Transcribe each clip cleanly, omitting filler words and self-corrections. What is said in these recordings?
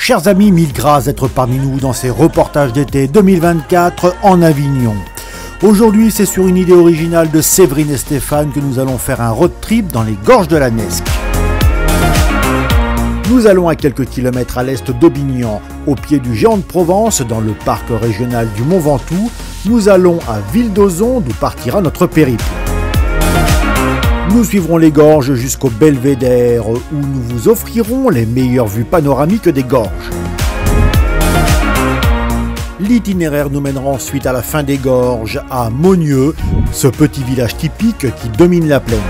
Chers amis, mille grâces d'être parmi nous dans ces reportages d'été 2024 en Avignon. Aujourd'hui, c'est sur une idée originale de Séverine et Stéphane que nous allons faire un road trip dans les gorges de la Nesque. Nous allons à quelques kilomètres à l'est d'Aubignan, au pied du Géant de Provence, dans le parc régional du Mont Ventoux. Nous allons à Ville-d'Ozon, d'où partira notre périple. Nous suivrons les gorges jusqu'au Belvédère, où nous vous offrirons les meilleures vues panoramiques des gorges. L'itinéraire nous mènera ensuite à la fin des gorges, à Monieux, ce petit village typique qui domine la plaine.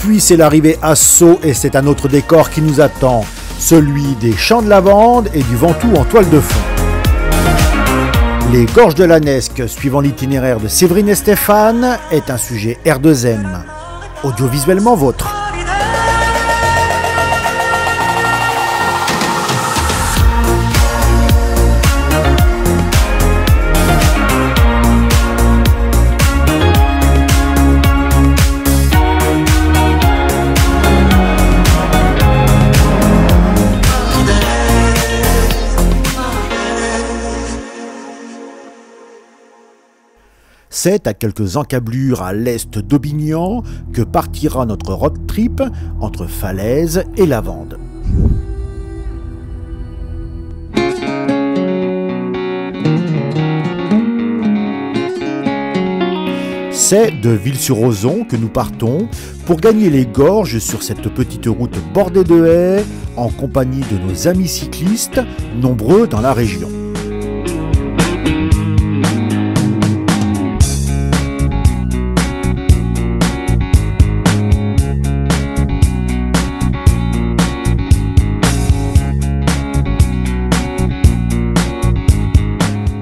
Puis c'est l'arrivée à Sceaux et c'est un autre décor qui nous attend, celui des champs de lavande et du Ventoux en toile de fond. Les gorges de la Nesque, suivant l'itinéraire de Séverine et Stéphane, est un sujet R2M, audiovisuellement vôtre. C'est à quelques encablures à l'est d'Aubignan que partira notre road trip entre Falaise et Lavande. C'est de Ville-sur-Ozon que nous partons pour gagner les gorges sur cette petite route bordée de haies en compagnie de nos amis cyclistes, nombreux dans la région.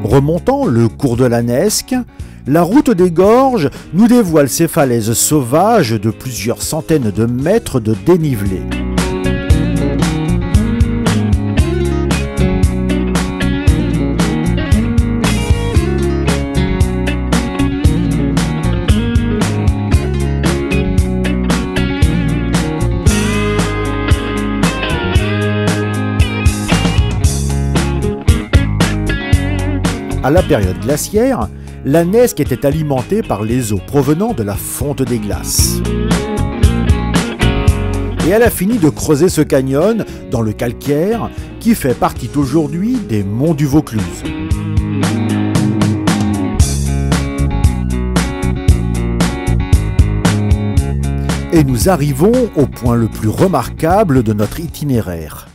Remontant le cours de la Nesque, la route des gorges nous dévoile ces falaises sauvages de plusieurs centaines de mètres de dénivelé. À la période glaciaire, la Nesque était alimentée par les eaux provenant de la fonte des glaces. Et elle a fini de creuser ce canyon dans le calcaire qui fait partie aujourd'hui des monts du Vaucluse. Et nous arrivons au point le plus remarquable de notre itinéraire.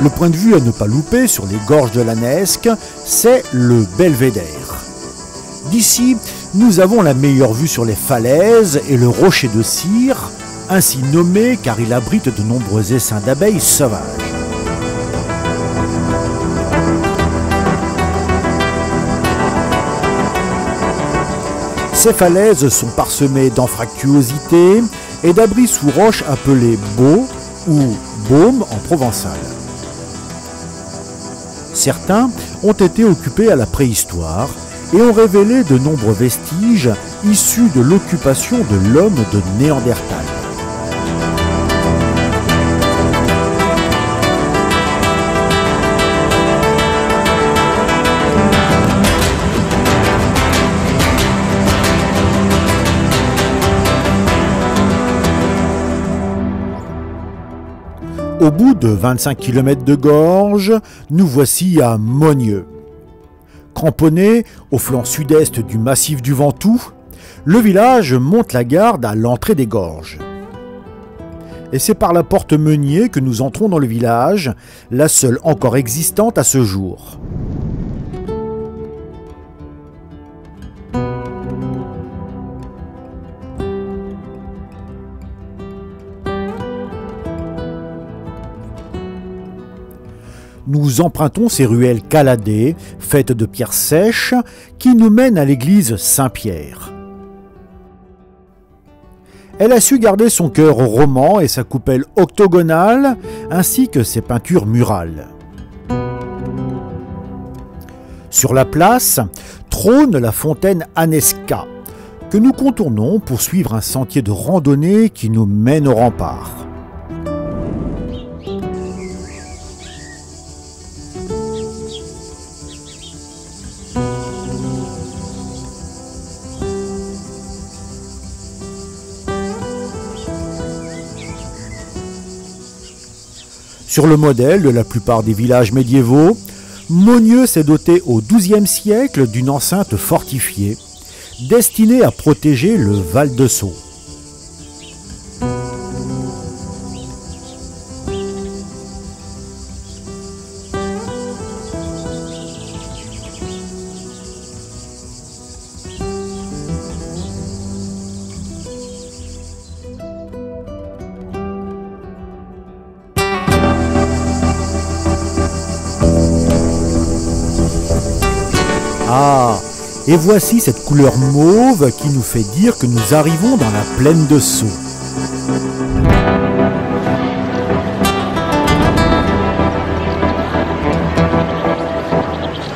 Le point de vue à ne pas louper sur les gorges de la Nesque, c'est le Belvédère. D'ici, nous avons la meilleure vue sur les falaises et le rocher de cire, ainsi nommé car il abrite de nombreux essaims d'abeilles sauvages. Ces falaises sont parsemées d'anfractuosités et d'abris sous roches appelés baux ou baumes en provençal. Certains ont été occupés à la préhistoire et ont révélé de nombreux vestiges issus de l'occupation de l'homme de Néandertal. Au bout de 25 km de gorge, nous voici à Monnieux. Cramponné au flanc sud-est du massif du Ventoux, le village monte la garde à l'entrée des gorges. Et c'est par la porte Meunier que nous entrons dans le village, la seule encore existante à ce jour. Nous empruntons ces ruelles caladées, faites de pierres sèches, qui nous mènent à l'église Saint-Pierre. Elle a su garder son chœur roman et sa coupole octogonale, ainsi que ses peintures murales. Sur la place trône la fontaine Anesca, que nous contournons pour suivre un sentier de randonnée qui nous mène au rempart. Sur le modèle de la plupart des villages médiévaux, Monnieux s'est doté au XIIe siècle d'une enceinte fortifiée, destinée à protéger le Val de Sceaux. Ah, et voici cette couleur mauve qui nous fait dire que nous arrivons dans la plaine de Sceaux.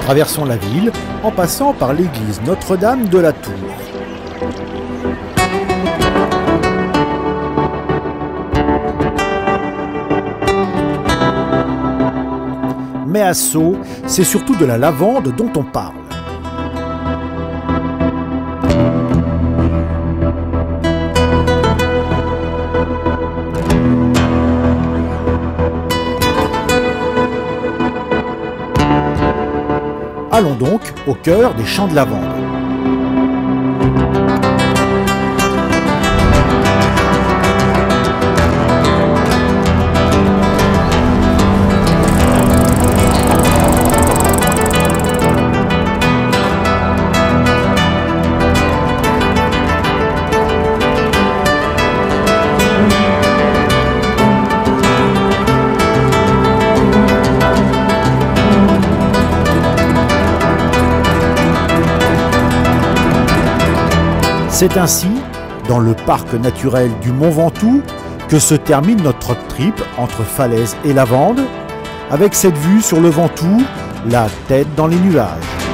Traversons la ville en passant par l'église Notre-Dame de la Tour. Mais à Sceaux, c'est surtout de la lavande dont on parle. Allons donc au cœur des champs de lavande. C'est ainsi, dans le parc naturel du Mont Ventoux, que se termine notre trip entre falaise et lavande, avec cette vue sur le Ventoux, la tête dans les nuages.